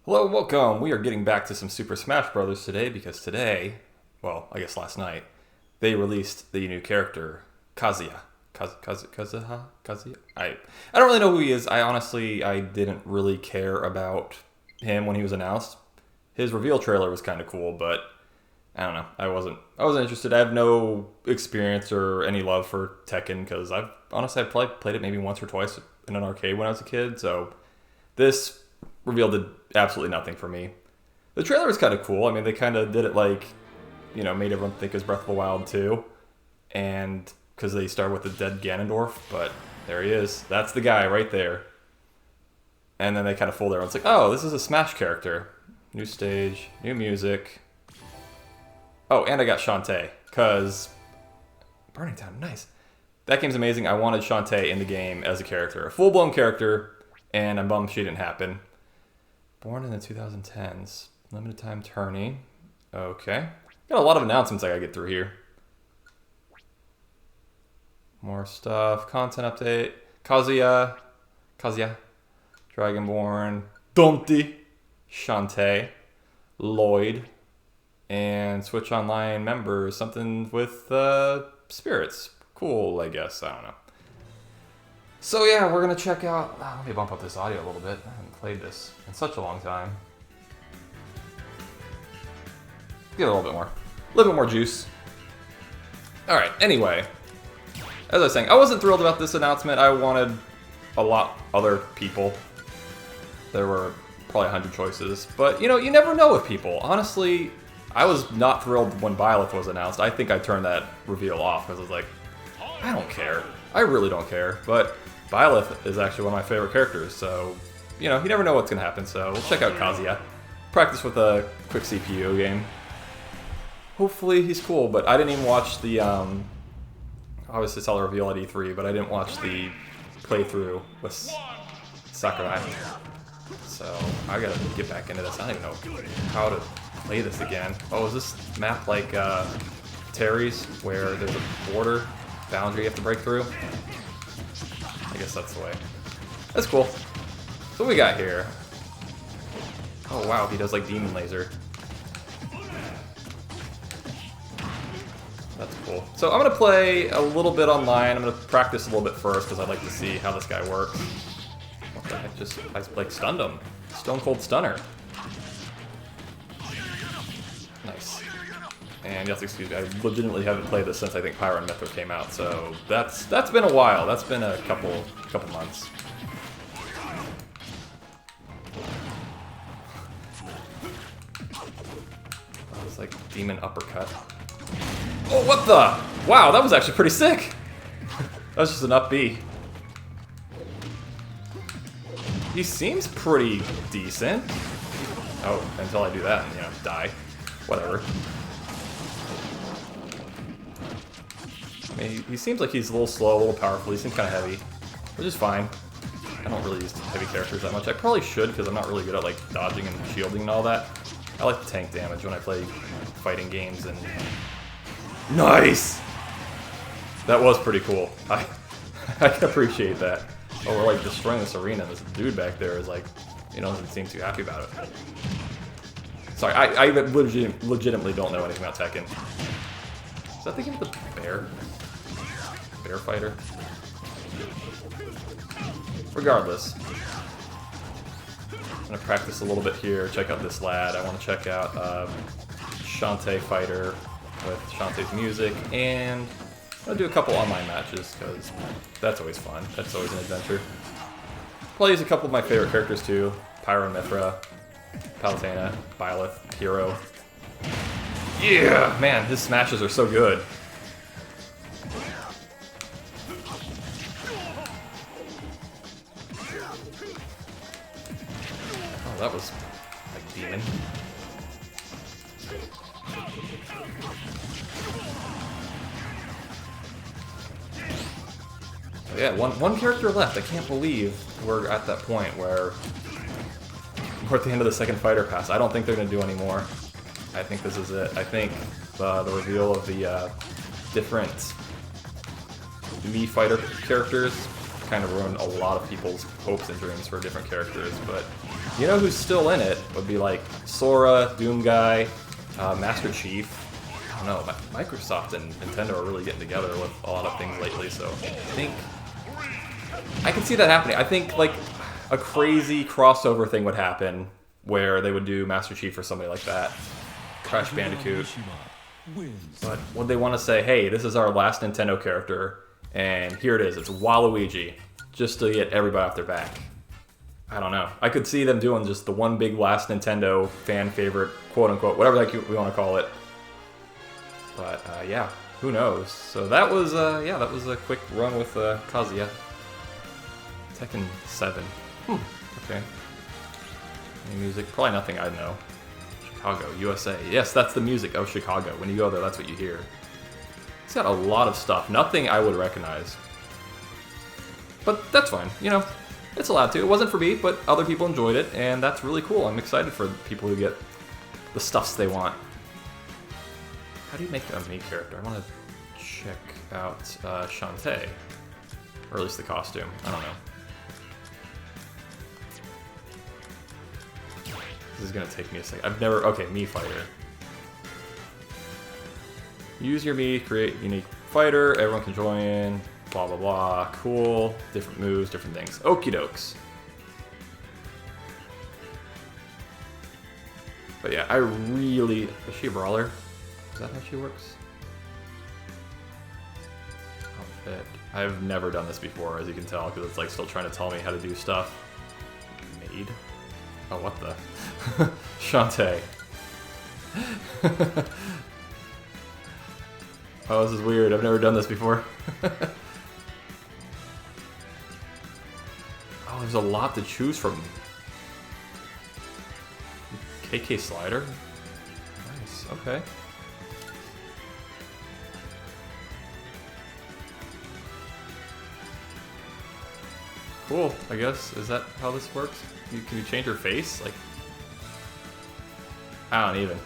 Hello and welcome. We are getting back to some Super Smash Bros. Today because today, well, I guess last night, they released the new character, Kazuya. Kazuya? I don't really know who he is. I didn't really care about him when he was announced. His reveal trailer was kind of cool, but I don't know. I wasn't interested. I have no experience or any love for Tekken because I've probably played it maybe once or twice in an arcade when I was a kid. So this reveal did absolutely nothing for me. The trailer was kind of cool. I mean, they kind of did it like, made everyone think it was Breath of the Wild 2. And because they start with the dead Ganondorf, but there he is. That's the guy right there. And then they kind of fool there. It's like, oh, this is a Smash character. New stage, new music. Oh, and I got Shantae, because Burning Time, nice. That game's amazing. I wanted Shantae in the game as a character. A full-blown character, and I'm bummed she didn't happen. Born in the 2010s. Limited time tourney. Okay. Got a lot of announcements I gotta get through here. More stuff. Content update. Kazuya. Dragonborn. Dante. Shantae. Lloyd. And Switch Online members. Something with spirits. Cool, I guess. I don't know. So yeah, we're gonna check out. Let me bump up this audio a little bit. I haven't played this in such a long time. Get a little bit more juice. All right. Anyway, as I was saying, I wasn't thrilled about this announcement. I wanted a lot other people. There were probably 100 choices, but you never know with people. Honestly, I was not thrilled when Byleth was announced. I think I turned that reveal off because I was like, I don't care. I really don't care. But Byleth is actually one of my favorite characters, so, you never know what's going to happen, so we'll check out Kazuya. Practice with a quick CPU game. Hopefully he's cool, but I didn't even watch the, obviously saw the reveal at E3, but I didn't watch the playthrough with Sakurai. So, I gotta get back into this. I don't even know how to play this again. Oh, is this map like, Terry's, where there's a border boundary you have to break through? I guess that's the way. That's cool. So what we got here? Oh wow, he does like Demon Laser. That's cool. So I'm gonna play a little bit online. I'm gonna practice a little bit first because I'd like to see how this guy works. What the heck? I like stunned him. Stone Cold Stunner. Nice. And you have to excuse me, I legitimately haven't played this since I think Pyro and Mithra came out, so that's been a while. That's been a couple months. That was like Demon Uppercut. Oh, what the? Wow, that was actually pretty sick. That was just an up B. He seems pretty decent. Oh, until I do that and, die. Whatever. I mean, he seems like he's a little slow, a little powerful. He seems kind of heavy, which is fine. I don't really use heavy characters that much. I probably should because I'm not really good at like dodging and shielding and all that. I like the tank damage when I play fighting games and... Nice! That was pretty cool. I can appreciate that. Oh, we're like destroying this arena. This dude back there is like, doesn't seem too happy about it. Sorry, I legitimately don't know anything about Tekken. Is that the game with the bear? Bear fighter? Regardless. I'm gonna practice a little bit here, check out this lad. I want to check out Shantae fighter with Shantae's music, and I'll do a couple online matches, because that's always fun. That's always an adventure. Probably use a couple of my favorite characters too. Pyro and Mithra, Palutena, Byleth, Hero. Yeah! Man, his smashes are so good. Oh, that was like demon. Yeah, one character left. I can't believe we're at that point where we're at the end of the second fighter pass. I don't think they're going to do any more. I think this is it. I think the reveal of the different Mii fighter characters kind of ruined a lot of people's hopes and dreams for different characters. But you know who's still in it would be like Sora, Doom Guy, Master Chief. I don't know, Microsoft and Nintendo are really getting together with a lot of things lately, so I think I can see that happening. I think like a crazy crossover thing would happen where they would do Master Chief or somebody like that. Crash Bandicoot. But would they want to say, hey, this is our last Nintendo character, and here it is, it's Waluigi, just to get everybody off their back? I don't know. I could see them doing just the one big last Nintendo fan favorite, quote unquote, whatever we want to call it. But yeah, who knows? So that was that was a quick run with Kazuya. Tekken 7. Okay. Any music? Probably nothing I know. Chicago, USA. Yes, that's the music of Chicago. When you go there, that's what you hear. It's got a lot of stuff. Nothing I would recognize. But that's fine. You know, it's allowed to. It wasn't for me, but other people enjoyed it, and that's really cool. I'm excited for people who get the stuffs they want. How do you make a me character? I want to check out Shantae. Or at least the costume. I don't know. This is going to take me a second. I've never... Okay, Mii fighter. Use your Mii, create unique fighter. Everyone can join. Blah, blah, blah. Cool. Different moves, different things. Okie dokes. But yeah, I really... Is she a brawler? Is that how she works? Outfit. I've never done this before, as you can tell, because it's like still trying to tell me how to do stuff. Made? Oh, what the? Shantae. Oh, this is weird. I've never done this before. Oh, there's a lot to choose from. KK slider? Nice, okay. Cool, I guess. Is that how this works? Can you change her face? Like, I don't even.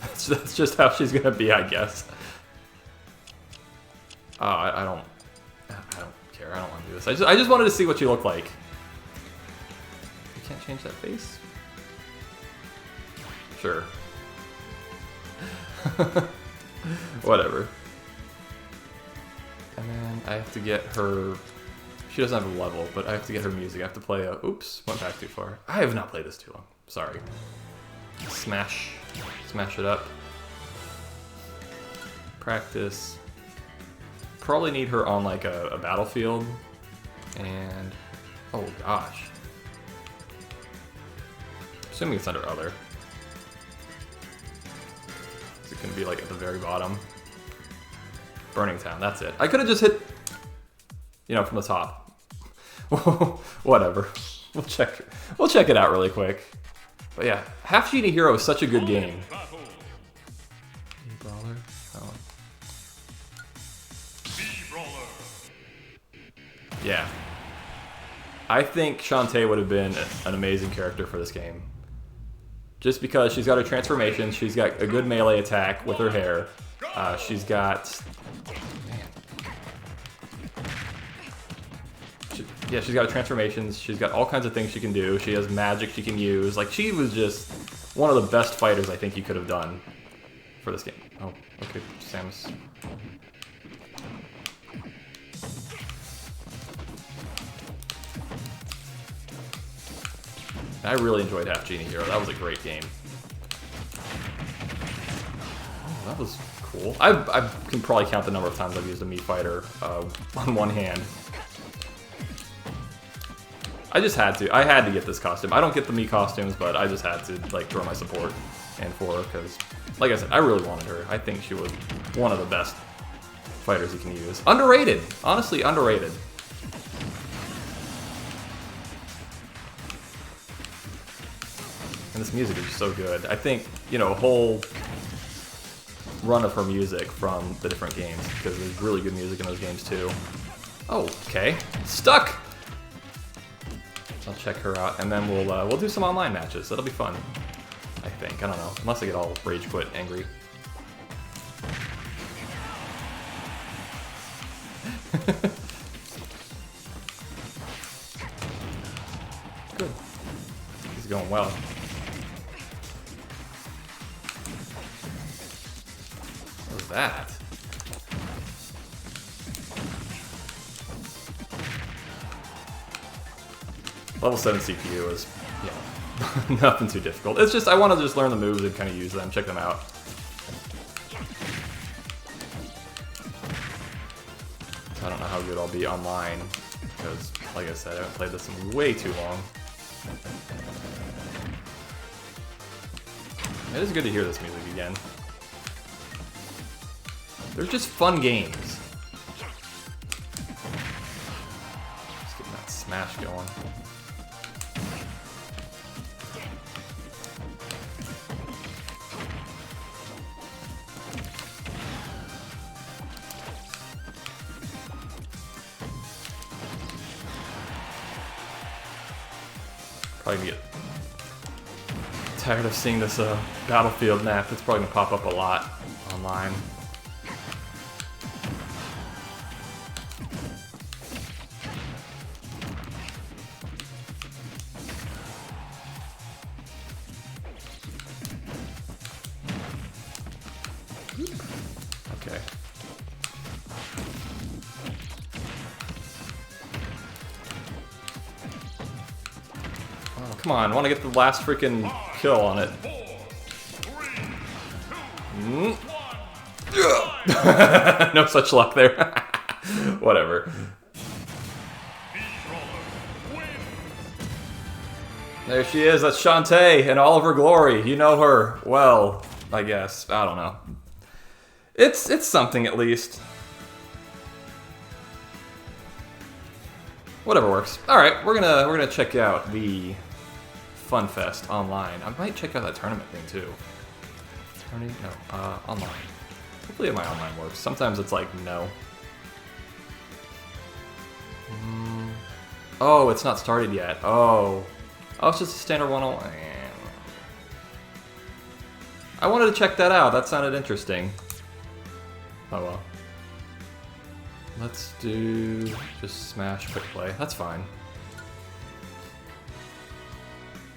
That's just how she's gonna be, I guess. Oh, I don't care. I don't want to do this. I just wanted to see what she looked like. You can't change that face? Sure. Whatever. And then I have to get her... She doesn't have a level, but I have to get her music. I have to play a... Oops, went back too far. I have not played this too long. Sorry. Smash it up. Practice. Probably need her on like a battlefield. And... Oh gosh. Assuming it's under other. Is it gonna be like at the very bottom? Burning Town, that's it. I could have just hit, you know, from the top. Whatever. We'll check it out really quick. But yeah, Half Genie Hero is such a good game. Brawler? Oh. Yeah. I think Shantae would have been an amazing character for this game. Just because she's got her transformations, she's got a good melee attack with her hair. She's got... Yeah, she's got her transformations, she's got all kinds of things she can do, she has magic she can use. Like, she was just one of the best fighters I think you could have done for this game. Oh, okay, Samus. I really enjoyed Half Genie Hero, that was a great game. Oh, that was cool. I can probably count the number of times I've used a Mii fighter on one hand. I just had to. I had to get this costume. I don't get the Mii costumes, but I just had to like throw my support in for her because, like I said, I really wanted her. I think she was one of the best fighters you can use. Underrated, honestly, underrated. And this music is just so good. I think, you know, a whole run of her music from the different games because there's really good music in those games too. Oh, okay, stuck. I'll check her out, and then we'll do some online matches. That'll be fun, I think. I don't know, unless I get all rage quit angry. is going well. What was that? Level 7 CPU is, yeah, nothing too difficult. It's just, I want to just learn the moves and kind of use them, check them out. I don't know how good I'll be online, because, like I said, I haven't played this in way too long. It is good to hear this music again. They're just fun games. Just getting that smash going. Probably get tired of seeing this Battlefield map. It's probably gonna pop up a lot online. Okay. Oh, come on, I want to get the last freaking kill on it. No such luck there. Whatever. There she is, that's Shantae in all of her glory. You know her well, I guess. I don't know. It's something at least. Whatever works. Alright, we're gonna check out the Fun Fest online. I might check out that tournament thing too. Tournament? No, online. Hopefully my online works. Sometimes it's like, no. Oh, it's not started yet. Oh. Oh, it's just a standard one-on-one. I wanted to check that out. That sounded interesting. Oh well. Let's do just smash quick play. That's fine.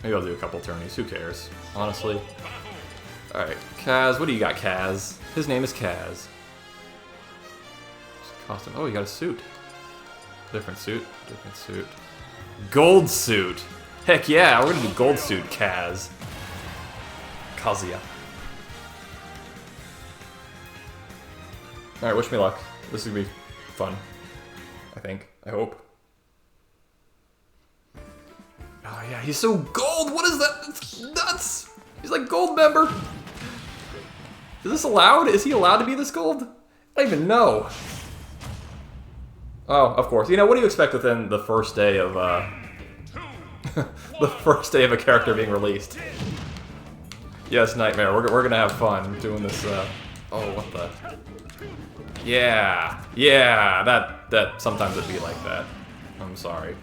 Maybe I'll do a couple tourneys. Who cares? Honestly. Alright, Kaz. What do you got, Kaz? His name is Kaz. Costume. Oh, you got a suit. Different suit. Different suit. Gold suit. Heck yeah, we're gonna do gold suit, Kaz. Kazuya. Alright, wish me luck. This is gonna be fun. I think. I hope. Oh yeah, he's so gold! What is that? That's nuts! He's like gold member! Is this allowed? Is he allowed to be this gold? I don't even know. Oh, of course. You know, what do you expect within the first day of, the first day of a character being released? Yes, Nightmare. We're gonna have fun doing this, oh, what the... Yeah, yeah, that sometimes it'd be like that. I'm sorry.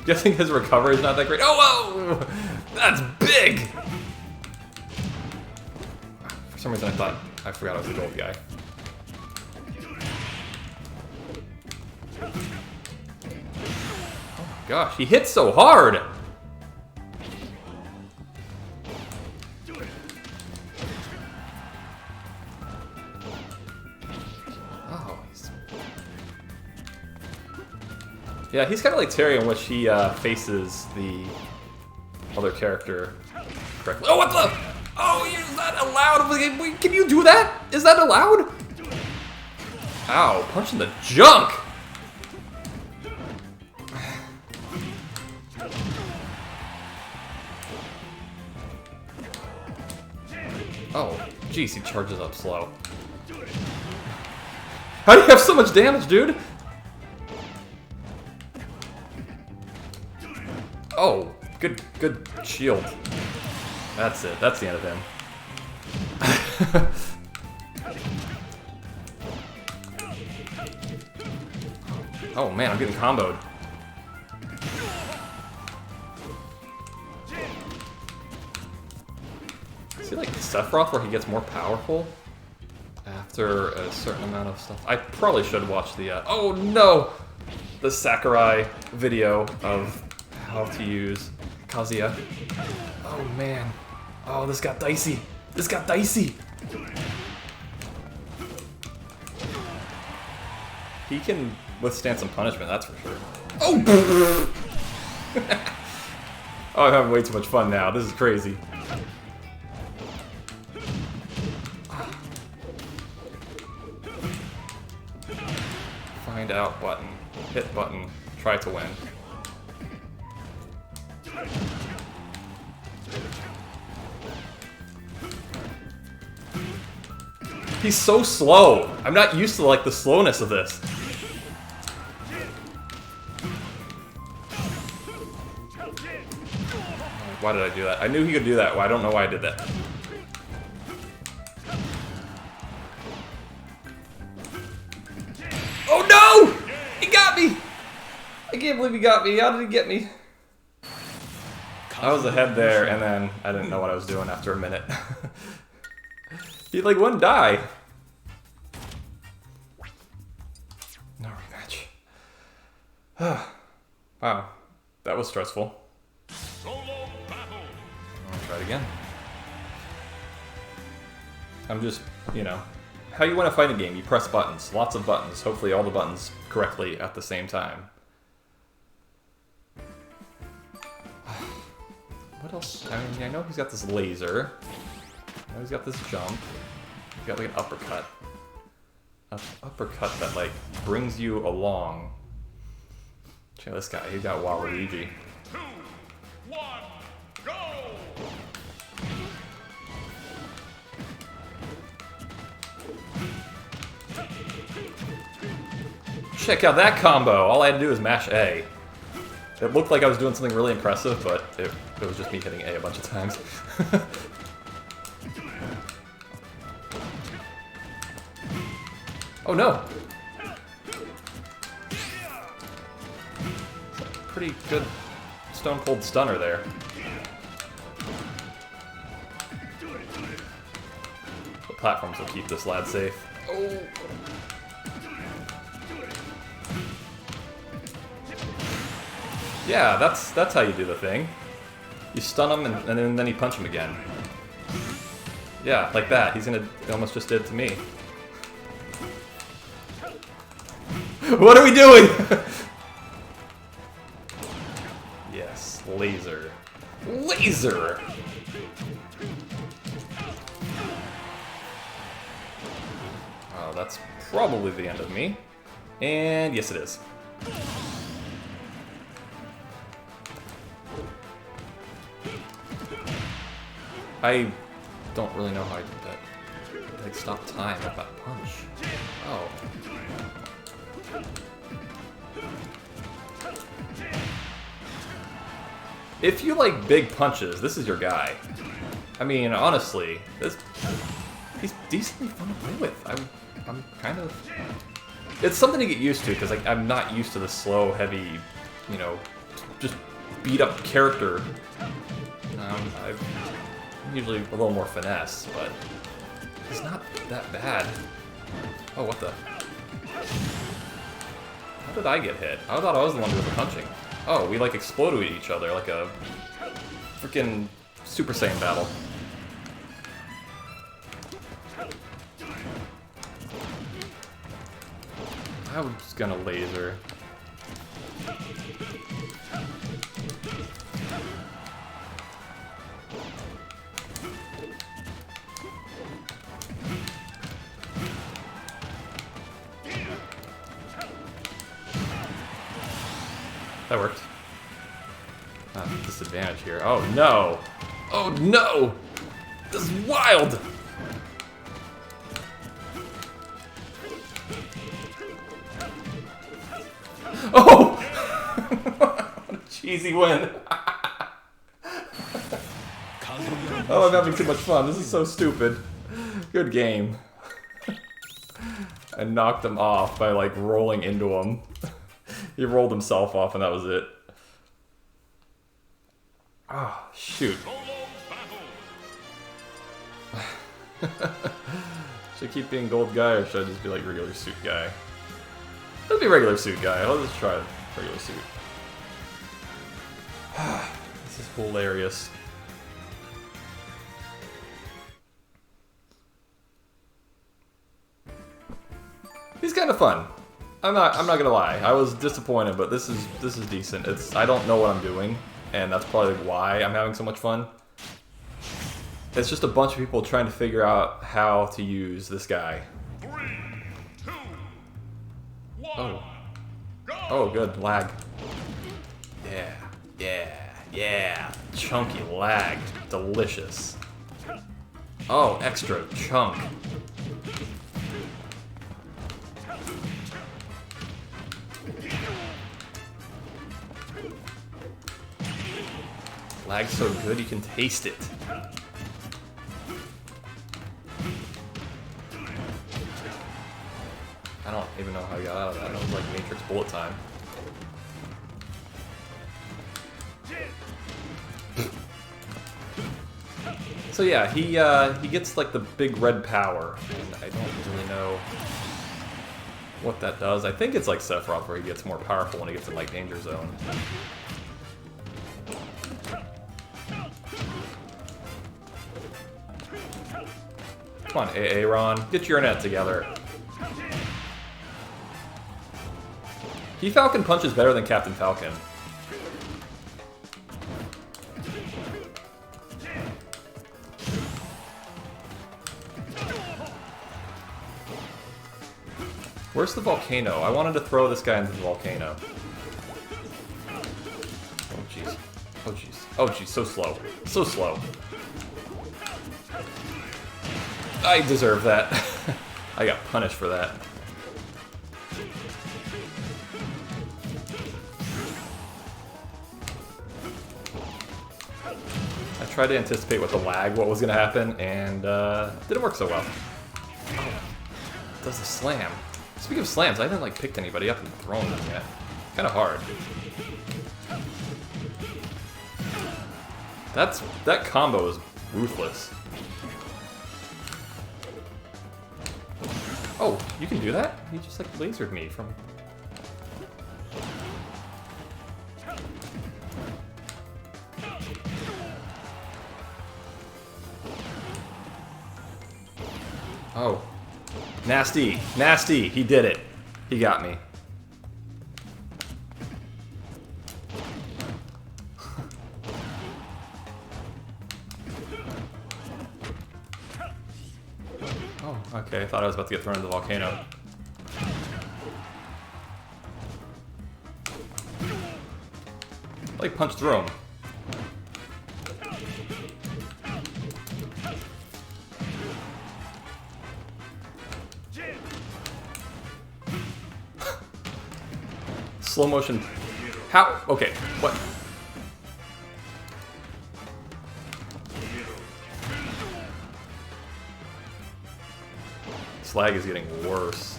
Guessing his recovery is not that great. Oh, whoa! That's big! For some reason I forgot I was the gold guy. Oh my gosh, he hits so hard! Yeah, he's kind of like Terry in which he faces the other character correctly. Oh, what the? Oh, is that allowed? Wait, can you do that? Is that allowed? Ow, punching the junk! Oh, jeez, he charges up slow. How do you have so much damage, dude? Oh, good shield. That's it. That's the end of him. Oh man, I'm getting comboed. Is he like Sephiroth where he gets more powerful after a certain amount of stuff? I probably should watch the, oh no! The Sakurai video of how to use Kazuya. Oh man. Oh, this got dicey. This got dicey. He can withstand some punishment, that's for sure. Oh! Oh, I'm having way too much fun now. This is crazy. Find out button. Hit button. Try to win. He's so slow. I'm not used to like the slowness of this. Why did I do that? I knew he could do that. Well, I don't know why I did that. Oh no! He got me! I can't believe he got me. How did he get me? I was ahead there, and then I didn't know what I was doing after a minute. He like wouldn't die. No rematch. Wow, that was stressful. I'll try it again. I'm just, you know, how you want to fight a game, you press buttons, lots of buttons, hopefully all the buttons correctly at the same time. What else? I mean, I know he's got this laser. I know he's got this jump. He's got like an uppercut. An uppercut that like brings you along. Check out this guy, he's got Waluigi. 2, 1, go! Check out that combo! All I had to do was mash A. It looked like I was doing something really impressive, but it was just me hitting A a bunch of times. Oh no! Pretty good Stone Cold Stunner there. The platforms will keep this lad safe. Oh! Yeah, that's how you do the thing. You stun him and then you punch him again. Yeah, like that. He almost just did it to me. What are we doing? Yes, laser. Laser! Oh, that's probably the end of me. And yes, it is. I don't really know how I did that. Like, stop time at that punch. Oh. If you like big punches, this is your guy. I mean, honestly, he's decently fun to play with. I'm kind of... It's something to get used to, because like, I'm not used to the slow, heavy, you know, just beat-up character. I'm usually a little more finesse, but it's not that bad. Oh, what the... How did I get hit? I thought I was the one doing the punching. Oh, we like exploded at each other like a freaking Super Saiyan battle. I was gonna laser. That worked. Disadvantage here. Oh no! Oh no! This is wild! Oh! What a cheesy win! Oh, I'm having too much fun. This is so stupid. Good game. I knocked him off by like rolling into him. He rolled himself off and that was it. Oh, shoot. Should I keep being gold guy or should I just be like regular suit guy? Let's be regular suit guy. Let's just try regular suit. This is hilarious. He's kind of fun. I'm not gonna lie. I was disappointed, but this is decent. I don't know what I'm doing, and that's probably why I'm having so much fun. It's just a bunch of people trying to figure out how to use this guy. 3, 2, 1, Oh. go! Oh, good. Lag. Yeah. Yeah. Yeah. Chunky lag. Delicious. Oh, extra chunk. Lag's so good you can taste it. I don't even know how I got out of that. It was like Matrix bullet time. So yeah, he gets like the big red power, and I don't really know what that does. I think it's like Sephiroth where he gets more powerful when he gets in like danger zone. Come on, Aaron, get your net together. He Falcon punches better than Captain Falcon. Where's the volcano? I wanted to throw this guy into the volcano. Oh jeez. Oh jeez. Oh jeez, so slow. So slow. I deserve that. I got punished for that. I tried to anticipate with the lag what was going to happen, and didn't work so well. Oh, does the slam. Speaking of slams, I haven't like picked anybody up and thrown them yet. Kind of hard. That combo is ruthless. Oh, you can do that? He just like lasered me from... Oh. Nasty! Nasty! He did it. He got me. Oh, okay. I thought I was about to get thrown into the volcano. Like, punch through him. Slow motion. How? Okay, what? Slag is getting worse.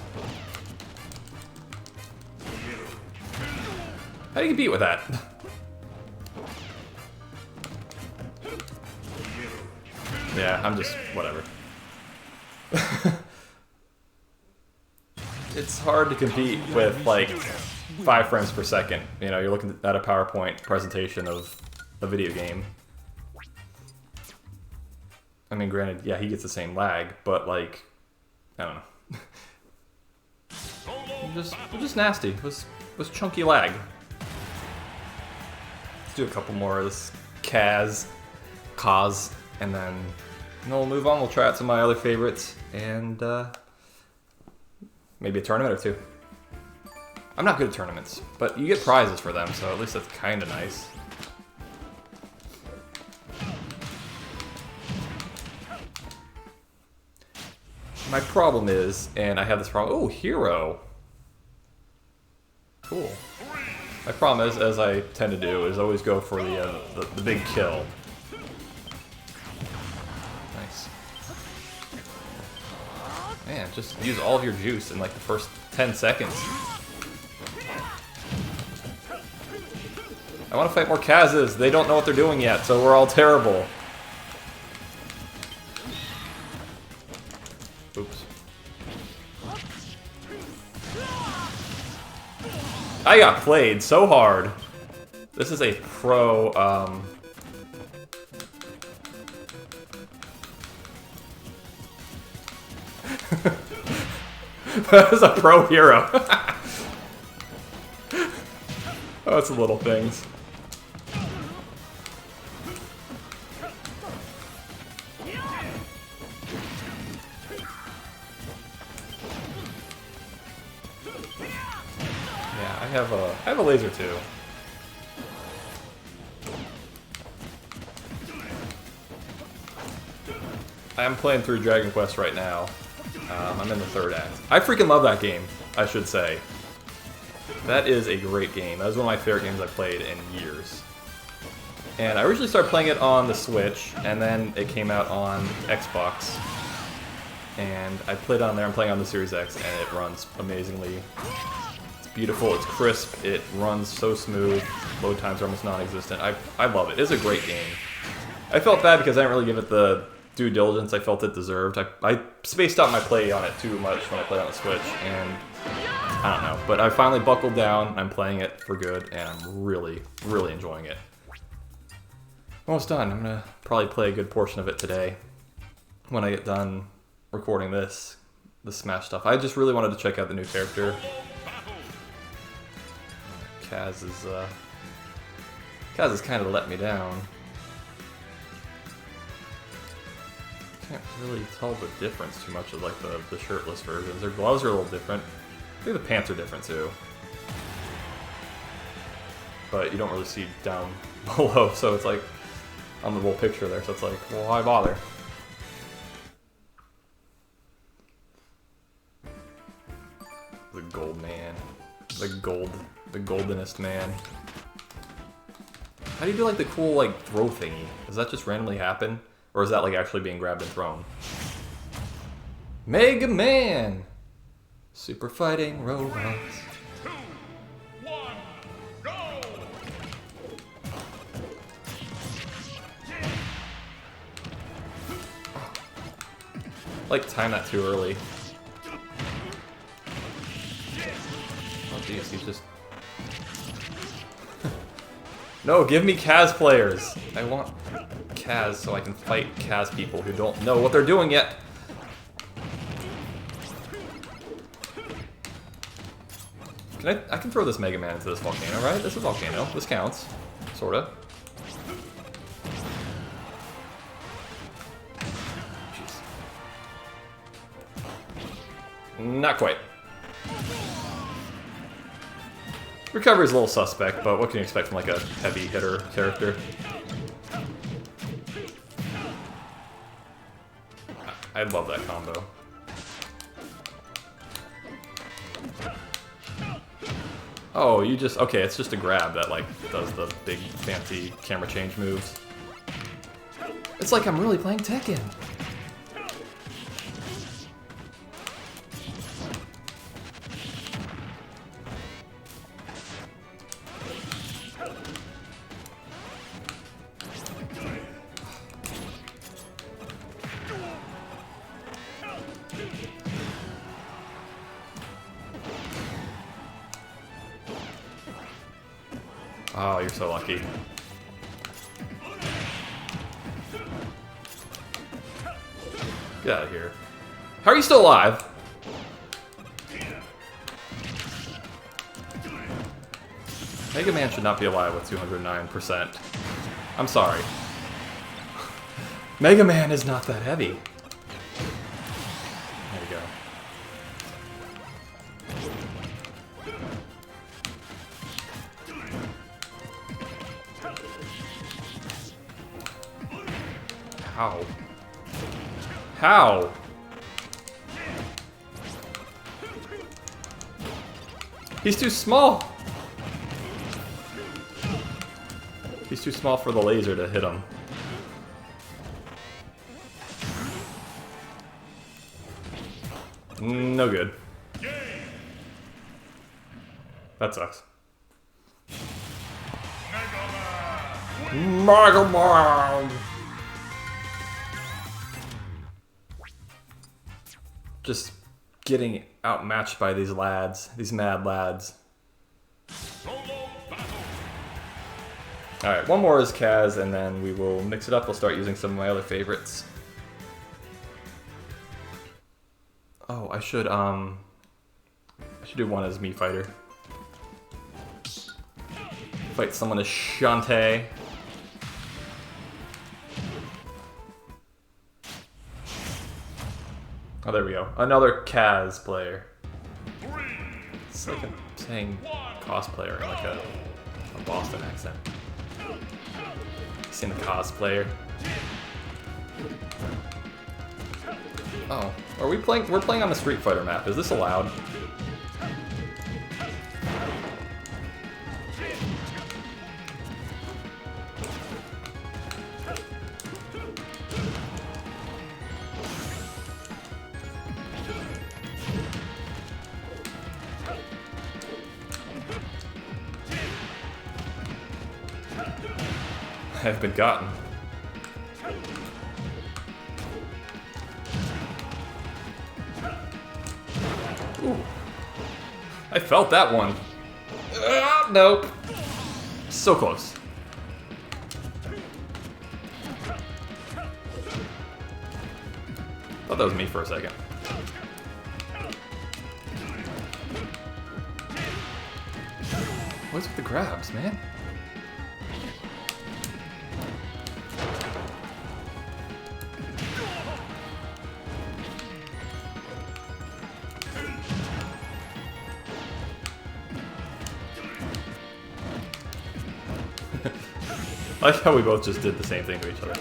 How do you compete with that? Yeah, I'm just... whatever. It's hard to compete with, like, 5 frames per second. You know, you're looking at a PowerPoint presentation of a video game. I mean, granted, yeah, he gets the same lag, but, like, I don't know. just nasty. It was chunky lag. Let's do a couple more of this Kaz, and then we'll move on. We'll try out some of my other favorites, and maybe a tournament or two. I'm not good at tournaments, but you get prizes for them, so at least that's kind of nice. My problem is, and I have this problem. Oh, hero. Cool. My problem is, as I tend to do, is always go for the big kill. Nice. Man, just use all of your juice in like the first 10 seconds. I want to fight more Kazas. They don't know what they're doing yet, so we're all terrible. Oops. I got played so hard. This is a pro As a pro hero. Oh, it's the little things. Yeah, I have a laser too. I'm playing through Dragon Quest right now. I'm in the 3rd act. I freaking love that game, I should say. That is a great game. That was one of my favorite games I've played in years. And I originally started playing it on the Switch, and then it came out on Xbox. And I played on there. I'm playing on the Series X, and it runs amazingly. It's beautiful, it's crisp, it runs so smooth. Load times are almost non-existent. I love it. It's a great game. I felt bad because I didn't really give it the due diligence I felt it deserved. I spaced out my play on it too much when I played on the Switch, and I don't know. But I finally buckled down, I'm playing it for good, and I'm really, really enjoying it. Almost done. I'm gonna probably play a good portion of it today when I get done recording the Smash stuff. I just really wanted to check out the new character. Kaz has kind of let me down. Can't really tell the difference too much of like the shirtless versions. Their gloves are a little different. I think the pants are different too. But you don't really see down below, so it's like on the little picture there, so it's like, well, why bother? The gold man. The goldenest man. How do you do like the cool like throw thingy? Does that just randomly happen? Or is that like actually being grabbed and thrown? Mega Man! Super fighting robots. 2, 1, go! Like time that too early. Oh jeez, he's just... No, give me Kaz players! I want Kaz so I can fight Kaz people who don't know what they're doing yet. I can throw this Mega Man into this volcano, right? This is a volcano. This counts. Sorta. Jeez. Not quite. Recovery is a little suspect, but what can you expect from like a heavy hitter character? I love that combo. Oh, you just... Okay, it's just a grab that, like, does the big, fancy camera change moves. It's like I'm really playing Tekken. Oh, you're so lucky. Get out of here. How are you still alive? Mega Man should not be alive with 209%. I'm sorry. Mega Man is not that heavy. There we go. How? How? He's too small! He's too small for the laser to hit him. No good. That sucks. Mega Man! Just getting outmatched by these lads, these mad lads. Alright, one more is Kaz, and then we will mix it up. We'll start using some of my other favorites. Oh, I should I should do one as Mii Fighter. Fight someone as Shantae. Oh, there we go. Another Kaz player. It's like I'm saying cosplayer in like a Boston accent. Seen the cosplayer. Oh, are we playing? We're playing on the Street Fighter map. Is this allowed? Have been gotten. Ooh. I felt that one. Nope. So close. Thought that was me for a second. What's with the grabs, man? I like how we both just did the same thing to each other.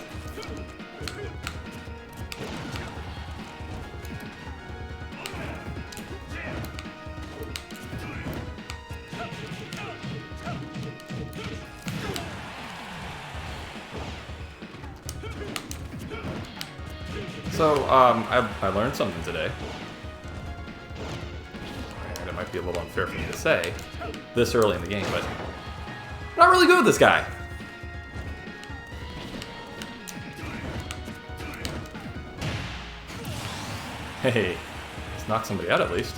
So, I learned something today. And it might be a little unfair for me to say this early in the game, but I'm not really good with this guy. Hey, let's knock somebody out at least.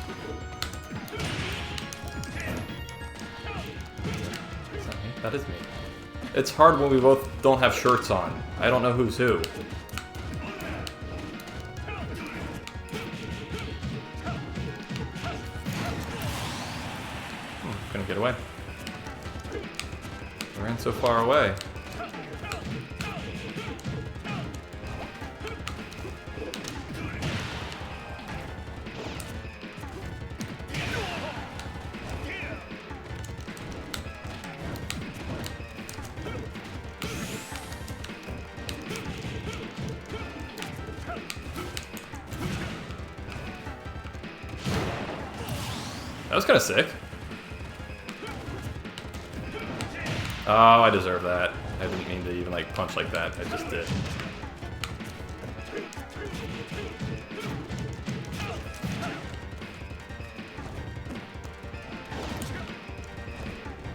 Is that me? That is me. It's hard when we both don't have shirts on. I don't know who's who. Couldn't get away. I ran so far away. That was kind of sick. Oh, I deserve that. I didn't mean to even like punch like that. I just did.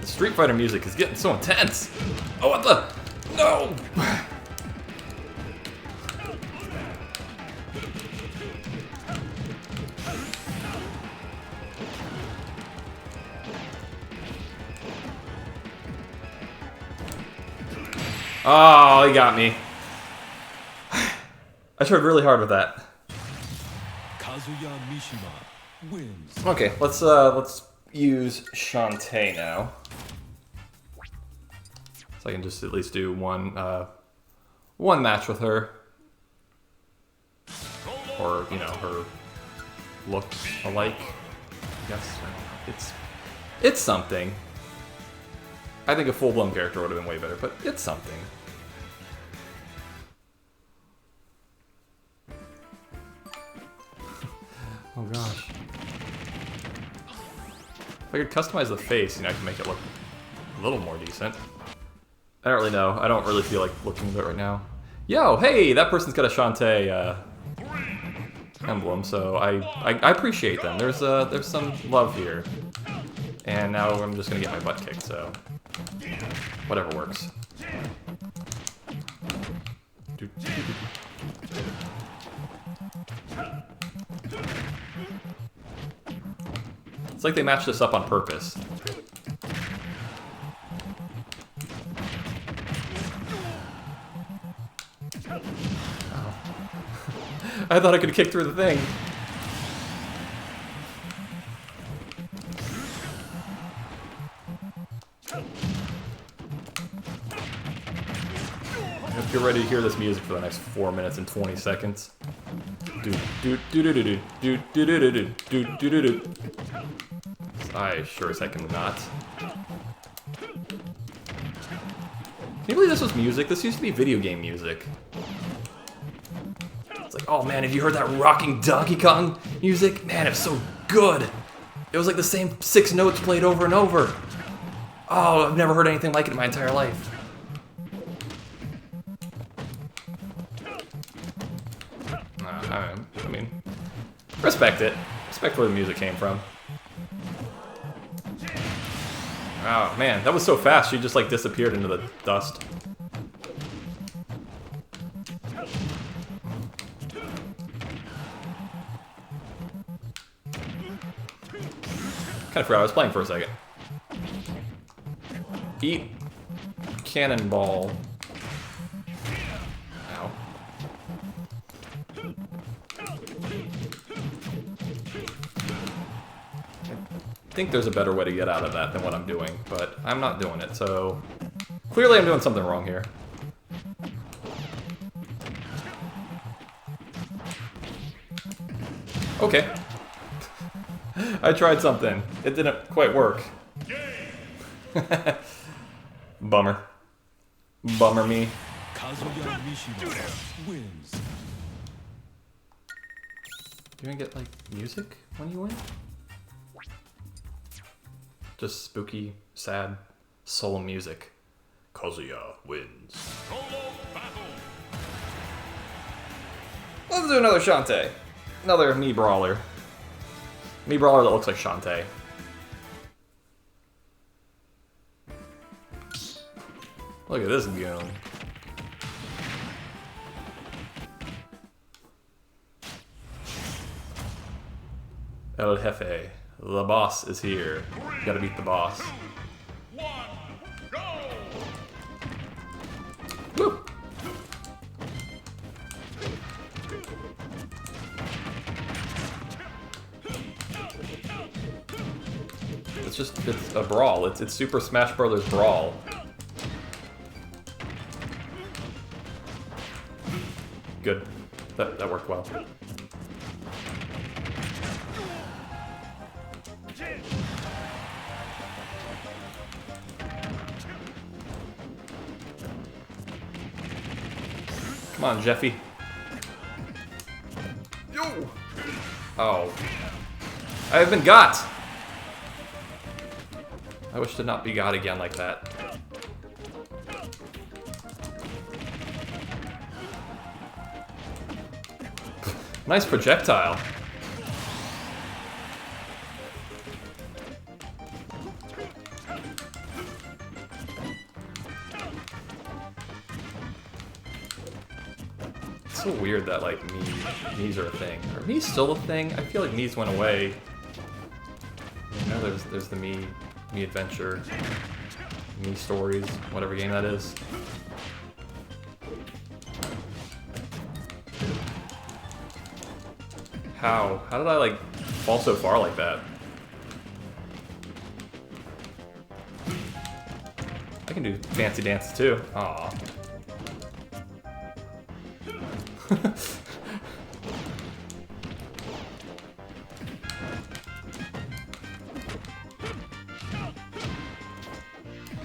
The Street Fighter music is getting so intense. Oh, what the? No! Oh, he got me. I tried really hard with that. Kazuya Mishima wins. Okay, let's use Shantae now. So I can just at least do one match with her. Or, you know, her look alike. Yes, it's something. I think a full-blown character would have been way better, but it's something. Oh gosh. If I could customize the face, you know, I can make it look a little more decent. I don't really know. I don't really feel like looking at it right now. Yo, hey, that person's got a Shantae emblem, so I appreciate them. There's some love here. And now I'm just gonna get my butt kicked, so whatever works. It's like they matched us up on purpose. Oh. I thought I could kick through the thing. If you're ready to hear this music for the next 4 minutes and 20 seconds. I sure as heck am not. Can you believe this was music? This used to be video game music. It's like, oh man, have you heard that rocking Donkey Kong music? Man, it's so good. It was like the same 6 notes played over and over. Oh, I've never heard anything like it in my entire life. I mean, respect it. Respect where the music came from. Oh man, that was so fast, she just like disappeared into the dust. Kinda forgot I was playing for a second. Eat cannonball. Ow. I think there's a better way to get out of that than what I'm doing, but I'm not doing it, so clearly I'm doing something wrong here. Okay. I tried something. It didn't quite work. Bummer. Bummer me. Kazuya Mishima wins. Do you get like music when you win? Just spooky, sad, soul music. Kazuya wins. Solo battle. Let's do another Shantae. Another Mii brawler. Mii brawler that looks like Shantae. Look at this goon. El Jefe, the boss is here. You gotta beat the boss. 2, 1, go! Woo! It's a brawl. It's Super Smash Brothers Brawl. Good. That worked well. Come on, Jeffy. Yo! Oh. I have been got! I wish to not be got again like that. Nice projectile. It's so weird that like Mii's are a thing. Are Mii's still a thing? I feel like Mii's went away. You know, there's the Mii Adventure, Mii Stories, whatever game that is. How? How did I like fall so far like that? I can do fancy dances too. Aw.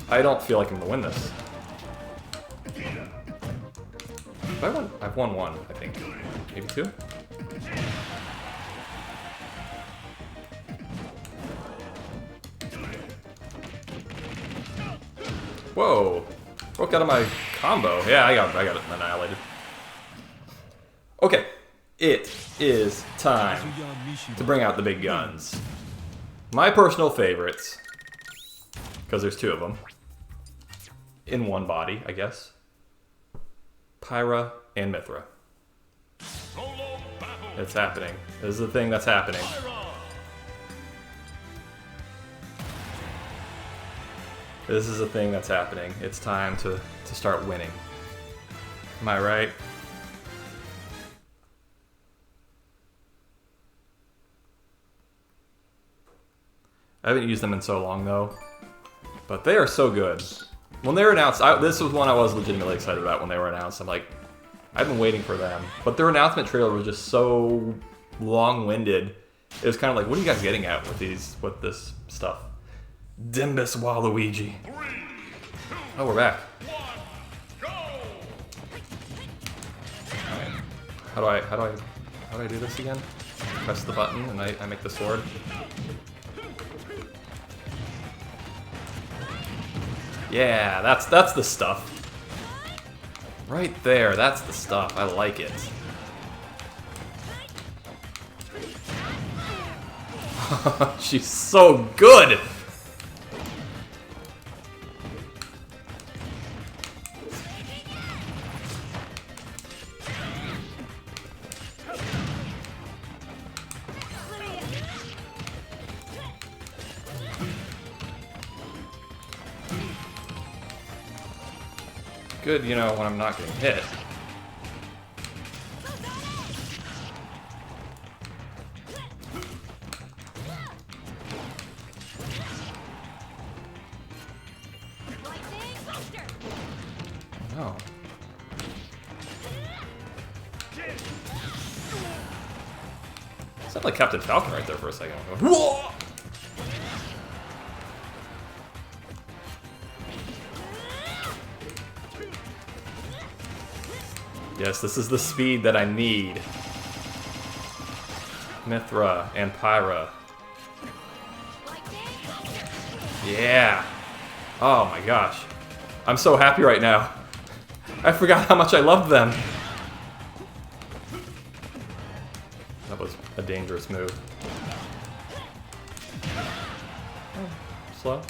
I don't feel like I'm gonna win this. I've won one, I think. Maybe two? Whoa! Broke out of my combo. Yeah, I got it annihilated. Okay, it is time Kazuya Mishima to bring out the big guns. My personal favorites, because there's two of them, in one body, I guess. Pyra and Mithra. Solo battle. It's happening. This is the thing that's happening. Pyra. This is the thing that's happening. It's time to start winning. Am I right? I haven't used them in so long though, but they are so good. When they were announced, this was one I was legitimately excited about when they were announced. I'm like, I've been waiting for them. But their announcement trailer was just so long-winded. It was kind of like, what are you guys getting at with this stuff? Dimbus Waluigi. Oh, we're back. Alright. How do I do this again? Press the button and I make the sword. Yeah, that's the stuff. Right there, that's the stuff. I like it. She's so good! Good, you know, when I'm not getting hit. No. Sounded like Captain Falcon right there for a second. Whoa! Yes, this is the speed that I need. Mithra and Pyra. Yeah. Oh my gosh. I'm so happy right now. I forgot how much I loved them. That was a dangerous move. Oh, slow.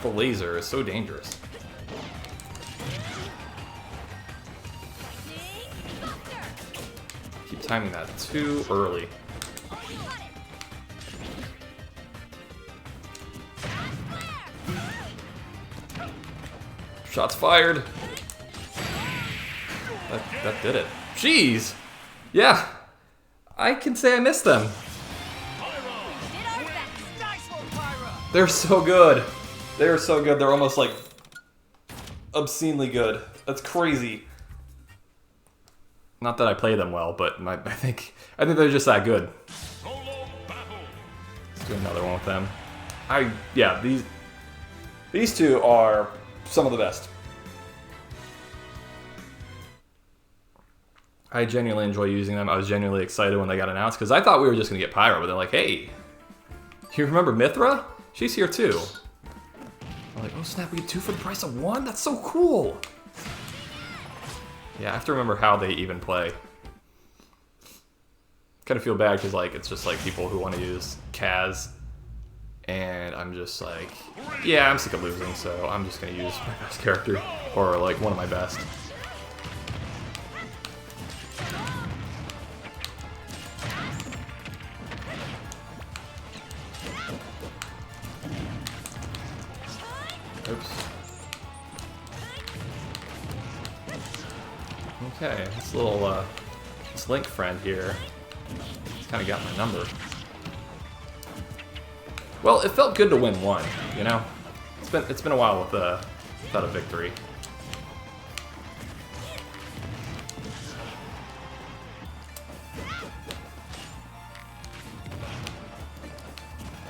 The laser is so dangerous. Keep timing that too early. Shots fired. That did it. Jeez. Yeah. I can say I missed them. They're so good. They're so good. They're almost like obscenely good. That's crazy. Not that I play them well, but I think they're just that good. Let's do another one with them. Yeah, these two are some of the best. I genuinely enjoy using them. I was genuinely excited when they got announced because I thought we were just gonna get Pyra, but they're like, hey, you remember Mithra? She's here too. I'm like, oh snap, we get 2 for the price of 1? That's so cool! Yeah, I have to remember how they even play. Kind of feel bad because like it's just like people who want to use Kaz, and I'm just like, yeah, I'm sick of losing, so I'm just gonna use my best character, or like one of my best. Oops. Okay, this little this Link friend here, he's kind of got my number. Well, it felt good to win one, you know. It's been a while without a victory.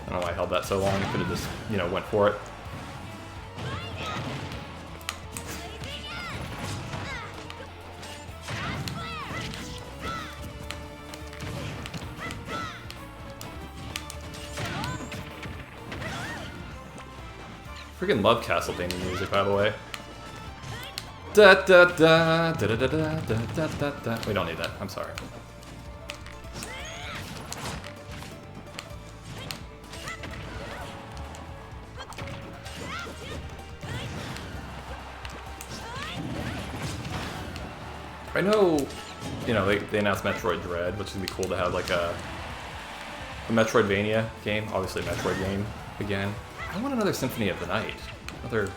I don't know why I held that so long. I could have just, you know, went for it. Freaking love Castlevania music, by the way. Da da da da da da da da da da. We don't need that. I'm sorry. I know, you know, they announced Metroid Dread, which would be cool to have like a Metroidvania game, obviously a Metroid game again. I want another Symphony of the Night, another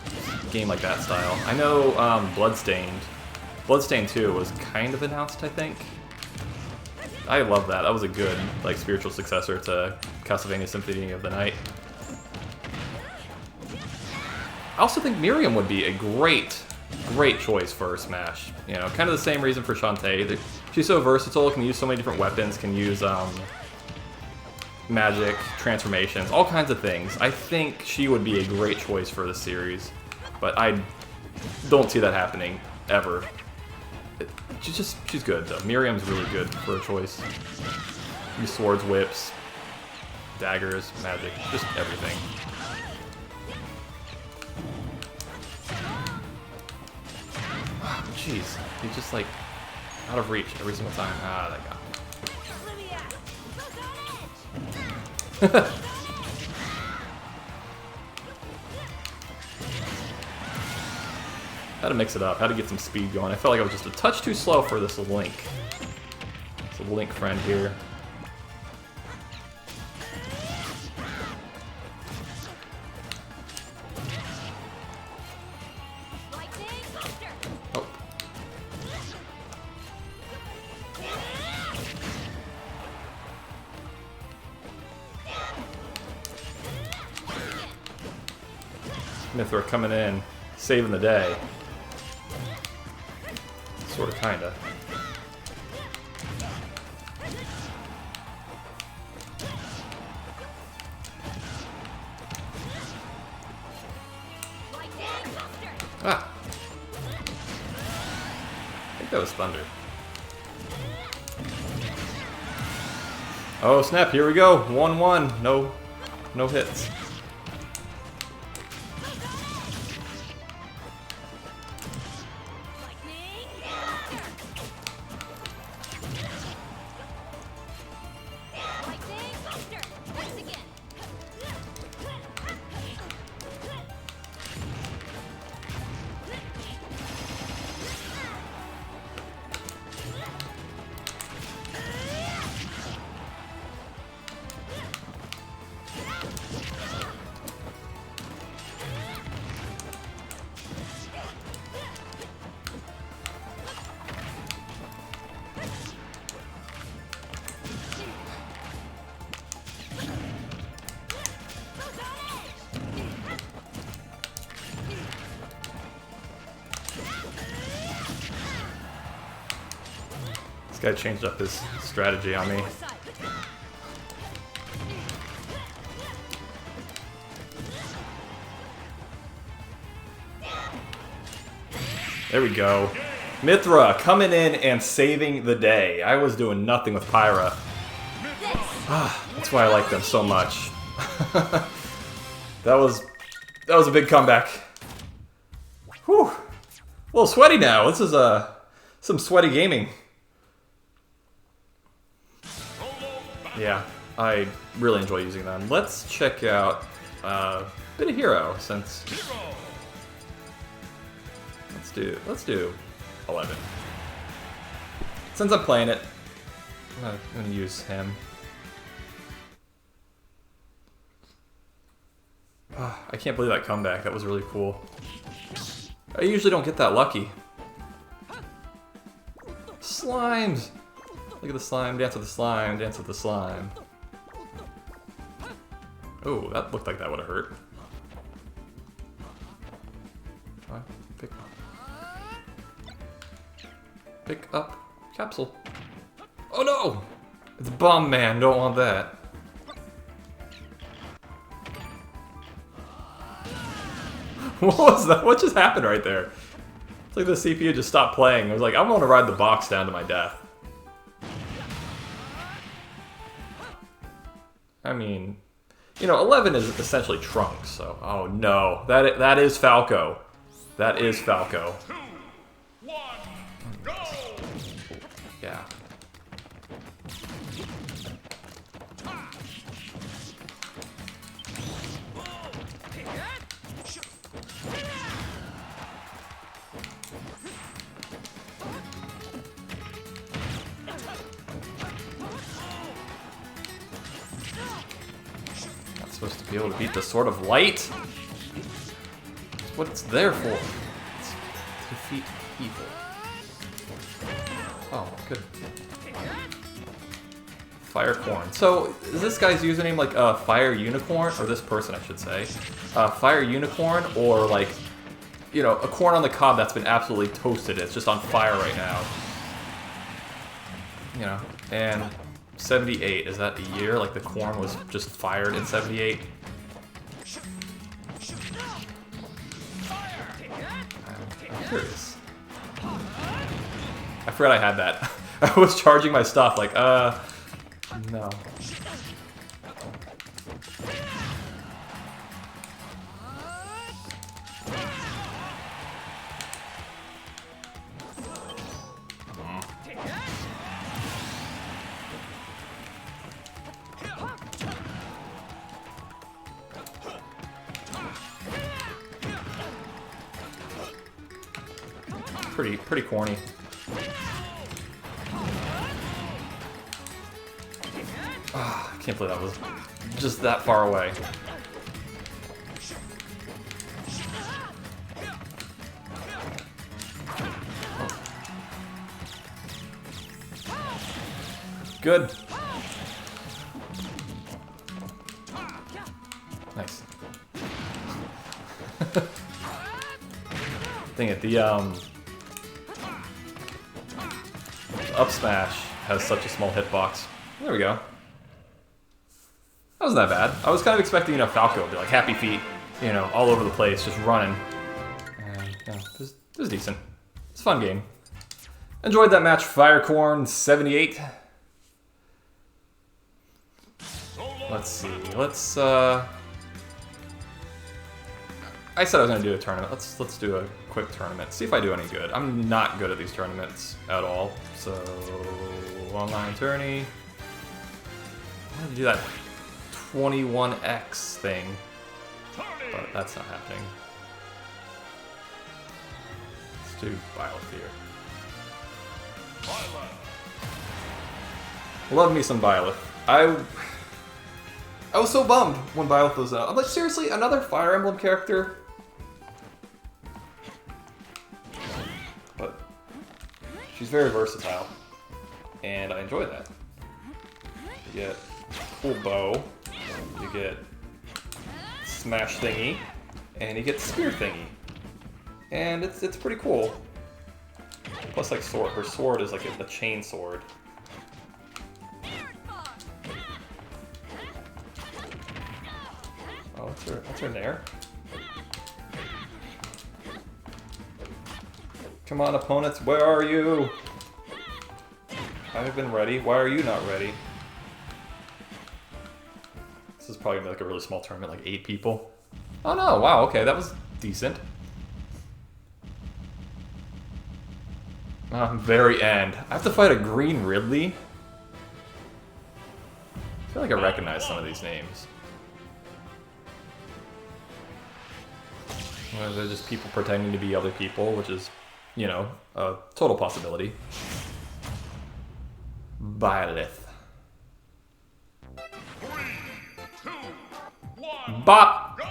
game like that style. I know Bloodstained Bloodstained 2 was kind of announced, I think. I love that. That was a good, like, spiritual successor to Castlevania Symphony of the Night. I also think Miriam would be a great choice for Smash. You know, kind of the same reason for Shantae. She's so versatile, can use so many different weapons, can use magic, transformations, all kinds of things. I think she would be a great choice for the series, but I don't see that happening ever. She's good though. Miriam's really good for a choice. Use swords, whips, daggers, magic, just everything. Jeez, he's just like out of reach every single time. Ah, that got me. How to mix it up, how to get some speed going. I felt like I was just a touch too slow for this Link. This Link friend here. Oh. Mithra coming in, saving the day. Sorta, kinda. Ah! I think that was thunder. Oh snap, here we go. 1-1. No hits. This guy changed up his strategy on me. There we go. Mithra coming in and saving the day. I was doing nothing with Pyra. That's why I like them so much. That was a big comeback. Whew. A little sweaty now. This is some sweaty gaming. Yeah, I really enjoy using them. Let's check out a bit of Hero since let's do 11. Since I'm playing it, I'm gonna use him. I can't believe that comeback. That was really cool. I usually don't get that lucky. Slimes! Look at the slime, dance with the slime, dance with the slime. Oh, that looked like that would have hurt. Try, pick up capsule. Oh no! It's Bomb Man, don't want that. What was that? What just happened right there? It's like the CPU just stopped playing. I was like, I'm gonna ride the box down to my death. I mean, you know, 11 is essentially Trunks, so... Oh no, that is Falco. That is Falco. 2, 1, go! Yeah. Supposed to be able to beat the Sword of Light? That's what it's there for. It's to defeat evil. Good. Fire corn. So is this guy's username like Fire Unicorn, or this person I should say, Fire Unicorn, or like, you know, a corn on the cob that's been absolutely toasted. It's just on fire right now. You know, and 78, is that a year? Like the corn was just fired in 78? I'm curious. I forgot I had that. I was charging my stuff, like, no. Pretty corny. Ah, I can't believe that was just that far away. Good. Nice. Dang it, the up smash has such a small hitbox. There we go. That wasn't that bad. I was kind of expecting, you know, Falco to be like happy feet, you know, all over the place, just running. And, you know, it was decent. It's a fun game. Enjoyed that match, Firecorn 78. Let's see. Let's I said I was gonna do a tournament. Let's do a quick tournament. See if I do any good. I'm not good at these tournaments at all. So online tourney. I wanted to do that 21x thing, but that's not happening. Let's do Byleth here. Love me some Byleth. I was so bummed when Byleth was out. I'm like, seriously, another Fire Emblem character? But she's very versatile, and I enjoy that. You get cool bow, you get smash thingy, and you get spear thingy. And it's pretty cool. Plus, like, sword. Her sword is like a chain sword. Oh, what's her nair? Come on, opponents, where are you? I've been ready. Why are you not ready? This is probably gonna be like a really small tournament, like 8 people. Oh no, wow, okay, that was decent. Very end. I have to fight a green Ridley? I feel like I recognize some of these names. Or they're just people pretending to be other people, which is, you know, a total possibility. Byleth. 3, 2, 1, Bop! go!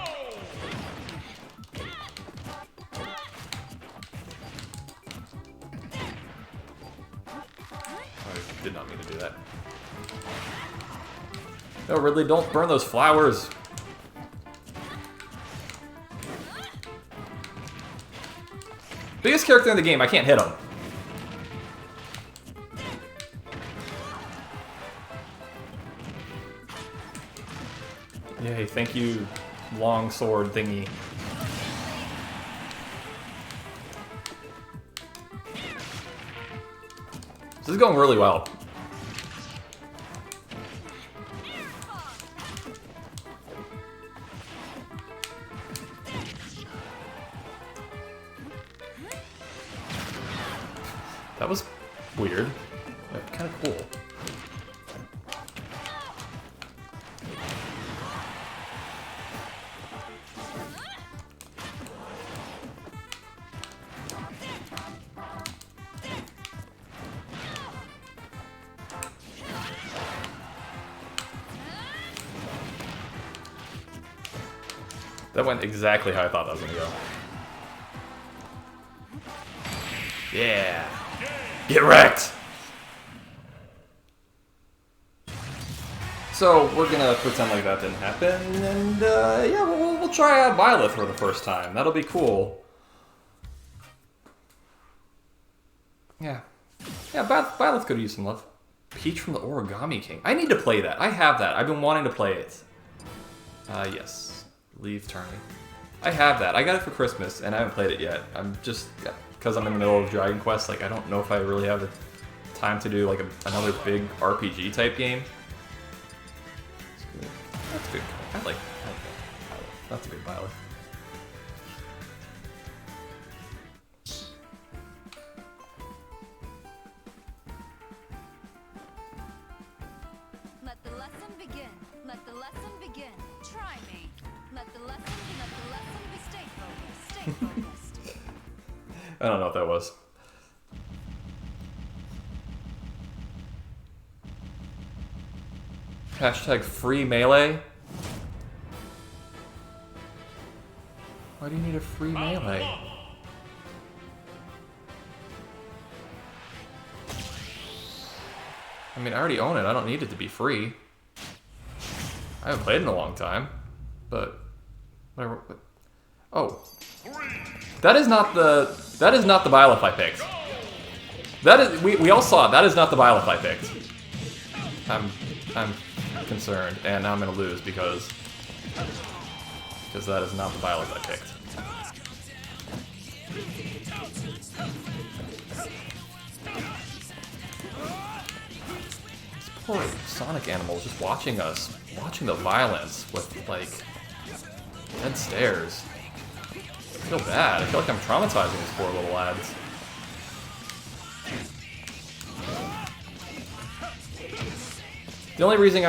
I did not mean to do that. No, Ridley, don't burn those flowers. Biggest character in the game, I can't hit him. Yay, thank you, long sword thingy. This is going really well. That was weird, but kind of cool. That went exactly how I thought that was going to go. Yeah! Get wrecked! So we're gonna pretend like that didn't happen, and yeah, we'll try out Byleth for the first time. That'll be cool. Yeah, Byleth could use some love. Peach from the Origami King. I need to play that. I have that. I've been wanting to play it. Yes. Leave turning. I have that. I got it for Christmas, and I haven't played it yet. I'm just, because I'm in the middle of Dragon Quest, like, I don't know if I really have the time to do, like, another big RPG type game. That's good. I like that. That's a good Byleth. Let the lesson begin. Let the lesson begin. Try me. Let the lesson be. Stay focused. Stay focused. I don't know what that was. Hashtag free melee. Why do you need a free melee? I mean, I already own it. I don't need it to be free. I haven't played in a long time, but whatever. Oh, that is not the Byleth I picked. That is we all saw it. That is not the Byleth I picked. I'm concerned, and now I'm gonna lose because that is not the Byleth I picked. This poor Sonic animal just watching the violence with like dead stares. I feel bad. I feel like I'm traumatizing these poor little lads. The only reason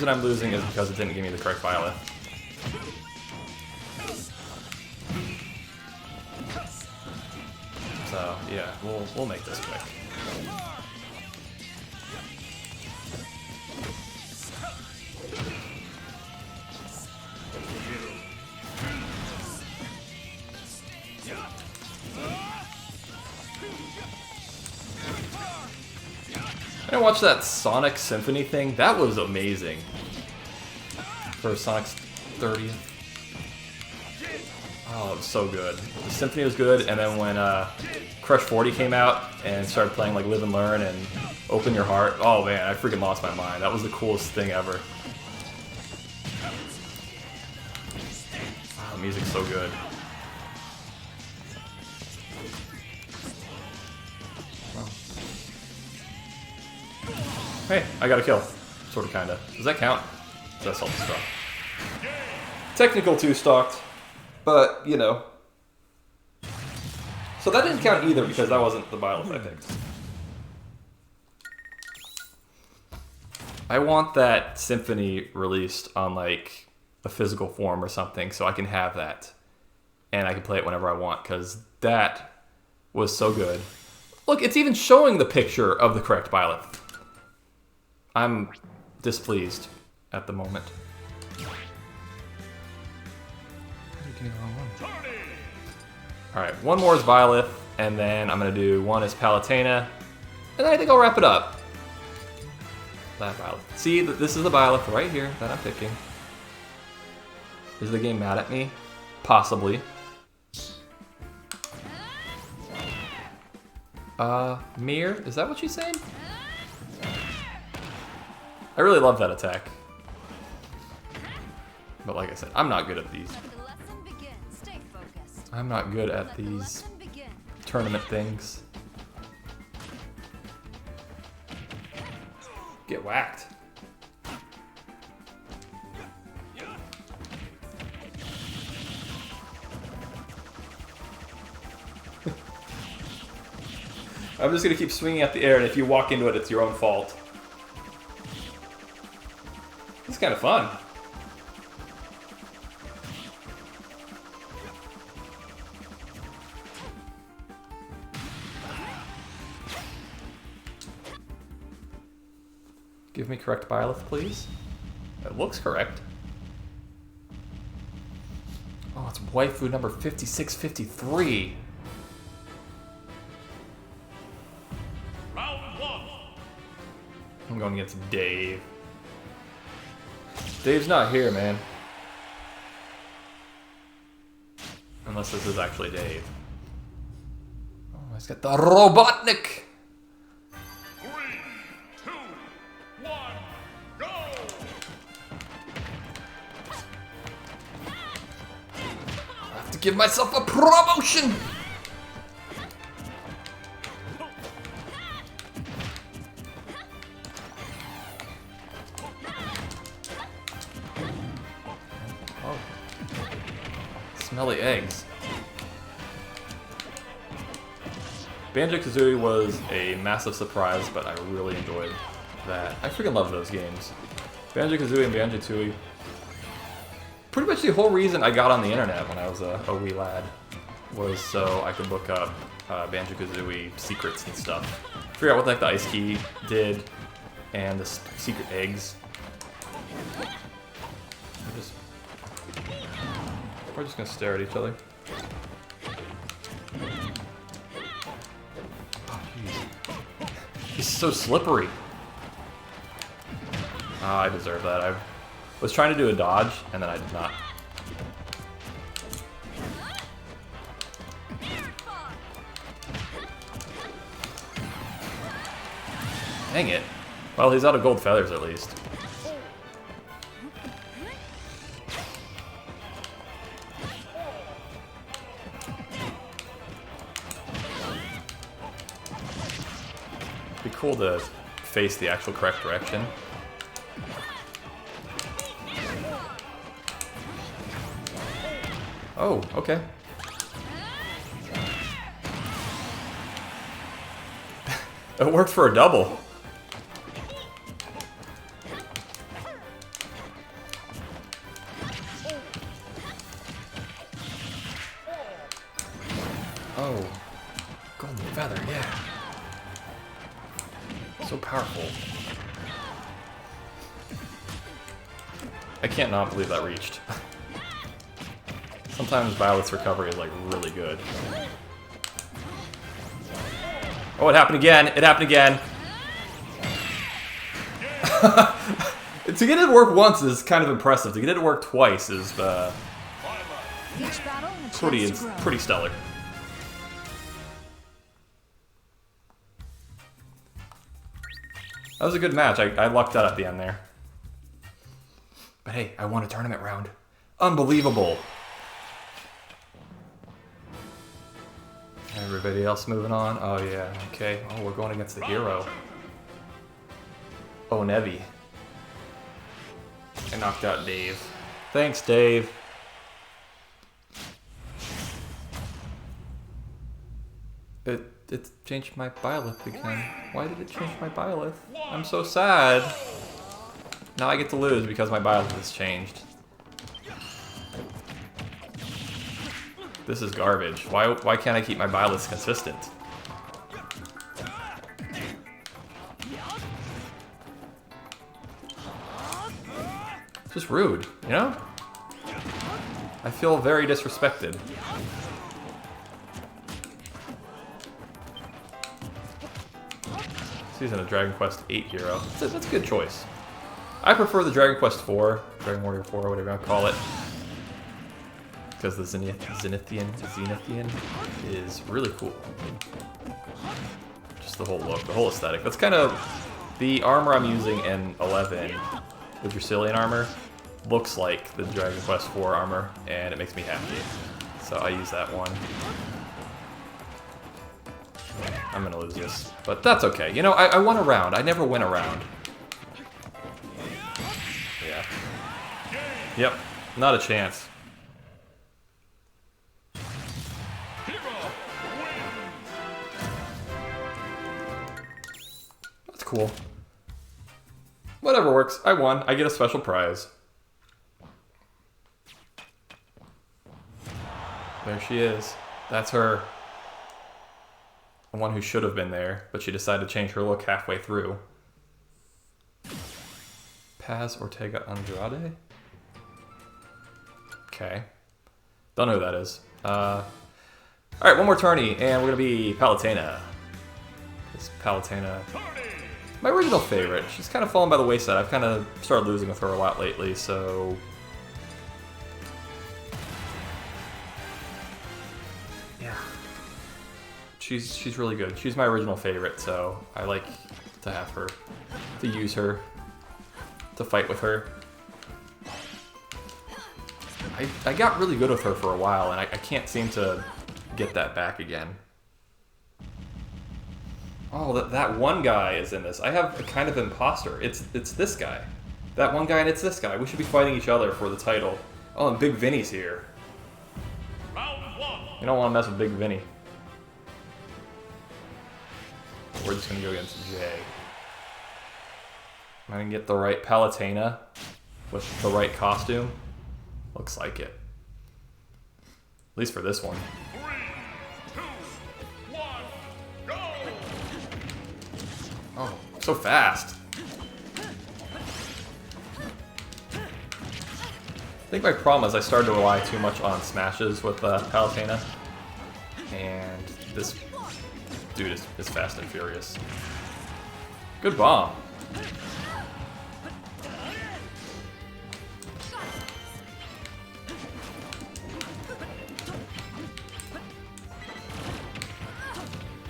I'm losing is because it didn't give me the correct Byleth. So yeah, we'll make this quick. I watched that Sonic Symphony thing. That was amazing. For Sonic's 30th. Oh, it was so good. The Symphony was good, and then when Crush 40 came out and started playing like Live and Learn and Open Your Heart, oh man, I freaking lost my mind. That was the coolest thing ever. Oh, the music's so good. Hey, I got a kill. Sorta, kinda. Does that count? That's self-destruct. Technical 2-stocked, but, you know. So that didn't count either because that wasn't the Byleth I picked. I want that Symphony released on, like, a physical form or something so I can have that. And I can play it whenever I want because that was so good. Look, it's even showing the picture of the correct Byleth. I'm displeased at the moment. Alright, one more is Byleth, and then I'm going to do one is Palutena, and then I think I'll wrap it up. That Byleth. See, this is the Byleth right here that I'm picking. Is the game mad at me? Possibly. Mir? Is that what she's saying? I really love that attack. But like I said, I'm not good at these. I'm not good at these tournament things. Get whacked. I'm just gonna keep swinging at the air, and if you walk into it, it's your own fault. It's kind of fun. Give me correct Byleth, please. It looks correct. Oh, it's waifu number 5653. Round one. I'm going against Dave. Dave's not here, man. Unless this is actually Dave. Oh, he's got the Robotnik! 3, 2, 1, go! I have to give myself a promotion! Oh. Smelly eggs. Banjo-Kazooie was a massive surprise, but I really enjoyed that. I freaking love those games. Banjo-Kazooie and Banjo-Tooie. Pretty much the whole reason I got on the internet when I was a wee lad was so I could look up Banjo-Kazooie secrets and stuff. Figure out what the heck the ice key did, and the secret eggs. We're just gonna stare at each other. Oh, jeez. He's so slippery. Ah, I deserve that. I was trying to do a dodge, and then I did not. Dang it. Well, he's out of gold feathers at least. Be cool to face the actual correct direction. Oh, okay. It worked for a double. Oh, golden feather, yeah. So powerful. I can't not believe that reached. Sometimes Violet's recovery is like really good. Oh, it happened again! It happened again! To get it to work once is kind of impressive. To get it to work twice is Each battle, a chance to grow. pretty stellar. That was a good match. I lucked out at the end there. But hey, I won a tournament round. Unbelievable. Everybody else moving on? Oh yeah, okay. Oh, we're going against the hero. Oh, Nevi. I knocked out Dave. Thanks, Dave. It changed my Byleth again. Why did it change my Byleth? I'm so sad. Now I get to lose because my Byleth has changed. This is garbage. Why can't I keep my Byleth consistent? It's just rude, you know? I feel very disrespected. He's in a Dragon Quest 8 hero. That's a good choice. I prefer the Dragon Quest 4, Dragon Warrior 4, whatever you want to call it. Because the Zenithian is really cool. Just the whole look, the whole aesthetic. That's kind of the armor I'm using in 11 with Dracilian armor looks like the Dragon Quest 4 armor, and it makes me happy. So I use that one. I'm gonna lose this, but that's okay. You know, I won a round. I never win a round. Yeah. Yep, not a chance. That's cool. Whatever works. I won. I get a special prize. There she is. That's her. The one who should have been there, but she decided to change her look halfway through. Paz Ortega Andrade? Okay. Don't know who that is. Alright, one more tourney, and we're gonna be Palutena. This Palutena my original favorite. She's kind of fallen by the wayside. I've kind of started losing with her a lot lately, so... yeah. She's really good. She's my original favorite, so I like to have her, to use her, to fight with her. I got really good with her for a while, and I can't seem to get that back again. Oh, that one guy is in this. I have a kind of imposter. It's this guy. That one guy and it's this guy. We should be fighting each other for the title. Oh, and Big Vinny's here. Round one. You don't want to mess with Big Vinny. We're just going to go against Jay. Am I going to get the right Palutena with the right costume? Looks like it. At least for this one. 3, 2, 1, go! Oh, so fast. I think my problem is I started to rely too much on smashes with Palutena. And this dude is fast and furious. Good bomb.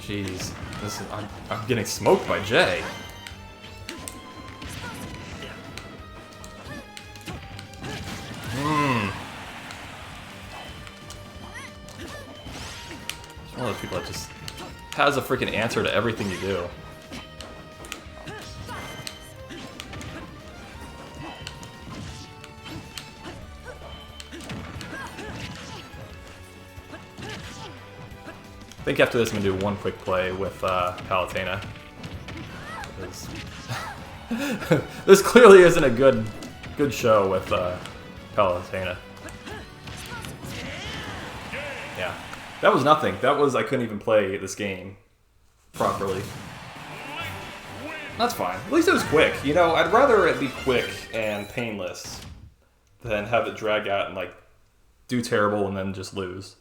Jeez, I'm getting smoked by Jay. He's one of those people that just has a freaking answer to everything you do. I think after this I'm going to do one quick play with Palutena. This clearly isn't a good show with Palutena. Yeah. That was nothing. That was, I couldn't even play this game properly. That's fine. At least it was quick. You know, I'd rather it be quick and painless than have it drag out and, like, do terrible and then just lose.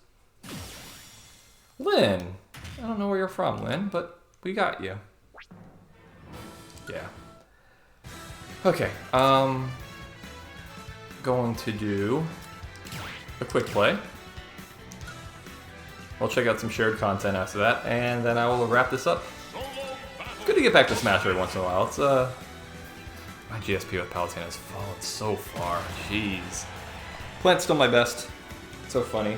Lynn. I don't know where you're from, Lynn, but we got you. Yeah. Okay, going to do a quick play. We'll check out some shared content after that, and then I will wrap this up. Good to get back to Smash every once in a while. It's, my GSP with Palutena has fallen so far. Jeez. Plant's still my best. So funny.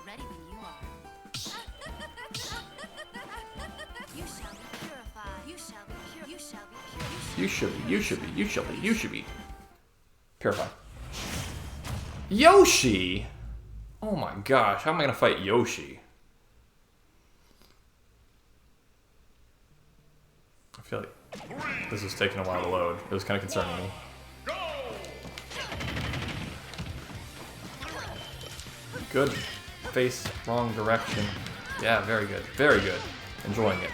Ready when you are. You shall be purified. You shall be pure. You shall be pure. You should be. Purified. Yoshi! Oh my gosh, how am I gonna fight Yoshi? I feel like this is taking a while to load. It was kind of concerning me. Good. Face, wrong direction. Yeah, very good. Very good. Enjoying it.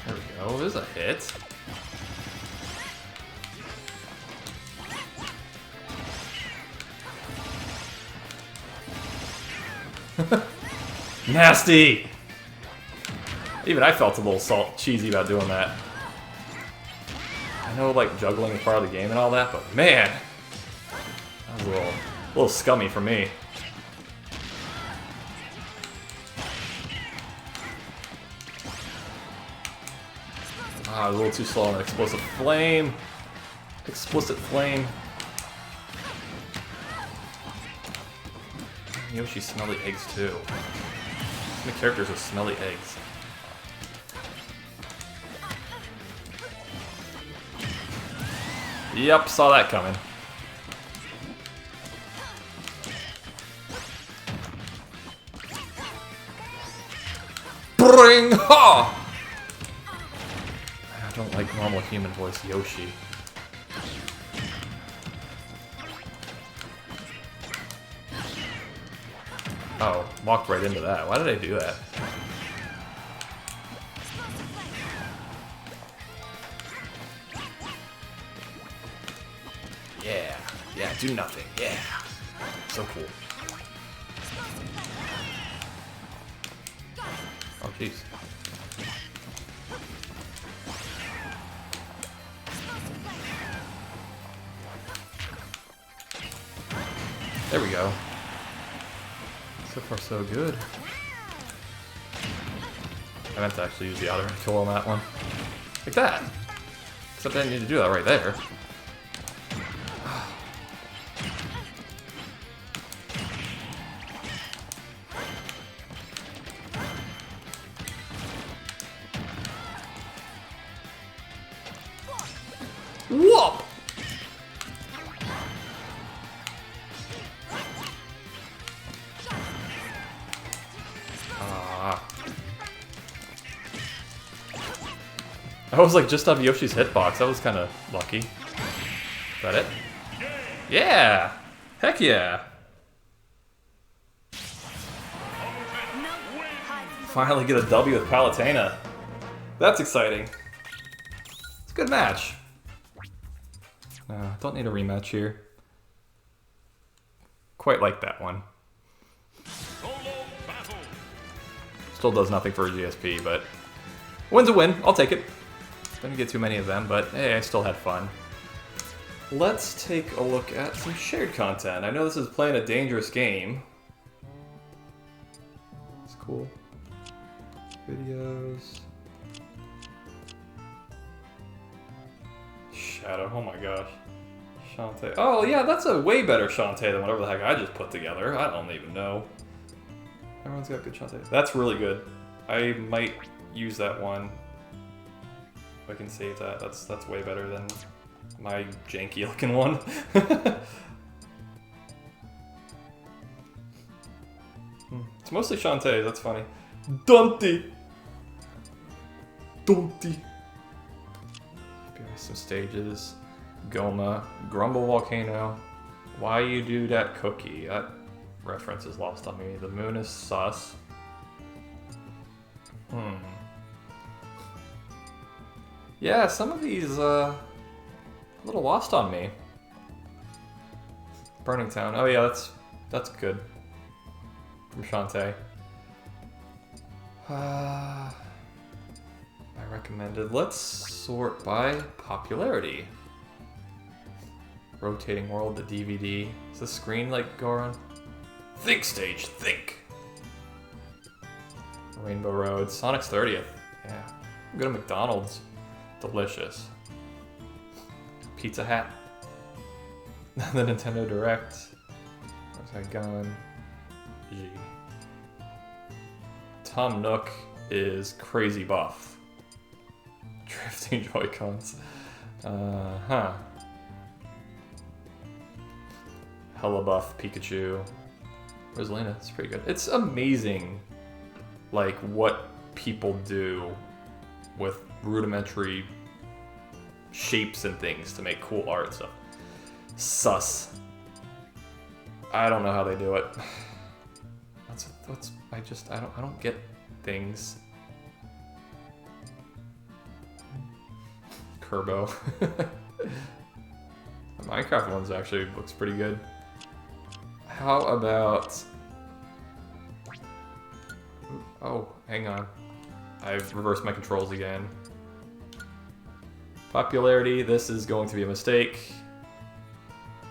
There we go. There's a hit. Nasty! Even I felt a little cheesy about doing that. I know, like, juggling is part of the game and all that, but man! That was a little scummy for me. Ah, a little too slow on the explosive flame. Explicit flame. Yoshi smelly eggs too. So many characters with smelly eggs. Yep, saw that coming. Bring ha! I don't like normal human voice Yoshi. Oh, walked right into that. Why did I do that? Yeah, do nothing. Yeah. So cool. Oh, jeez. There we go. So far, so good. I meant to actually use the auto tool on that one. Like that. Except I didn't need to do that right there. Whoop! I was like just off Yoshi's hitbox. That was kind of lucky. Is that it? Yeah! Heck yeah! Finally get a W with Palutena. That's exciting. It's a good match. Don't need a rematch here. Quite like that one. Still does nothing for a GSP, but win's a win. I'll take it. Didn't get too many of them, but hey, I still had fun. Let's take a look at some shared content. I know this is playing a dangerous game. It's cool. Videos. Shadow, oh my gosh. Shantae. Oh yeah, that's a way better Shantae than whatever the heck I just put together. I don't even know. Everyone's got good Shantae. That's really good. I might use that one. If I can save that. That's way better than my janky looking one. It's mostly Shantae, that's funny. Dante! Dante! Some stages. Goma. Grumble Volcano. Why you do that cookie? That reference is lost on me. The moon is sus. Yeah, some of these, a little lost on me. Burning Town. Oh yeah, that's good. From Shantae. I recommended. Let's sort by popularity. Rotating World, the DVD. Does the screen like go around? Think Stage, think! Rainbow Road, Sonic's 30th. Yeah. Go to McDonald's. Delicious. Pizza Hat. The Nintendo Direct. Where's that going? G. Tom Nook is crazy buff. Drifting Joy-Cons. Hella buff Pikachu. Rosalina, it's pretty good. It's amazing, like, what people do with rudimentary shapes and things to make cool art stuff. Sus. I don't know how they do it. I don't get things. Kerbo. The Minecraft one's actually looks pretty good. How about... Oh, hang on. I've reversed my controls again. Popularity, this is going to be a mistake.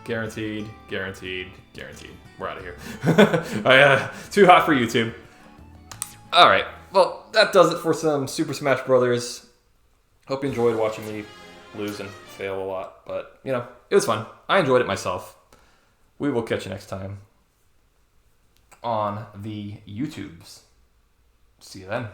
Guaranteed, guaranteed, guaranteed. We're out of here. Too hot for YouTube. Alright, well, that does it for some Super Smash Brothers. Hope you enjoyed watching me lose and fail a lot, but, you know, it was fun. I enjoyed it myself. We will catch you next time on the YouTubes. See you then.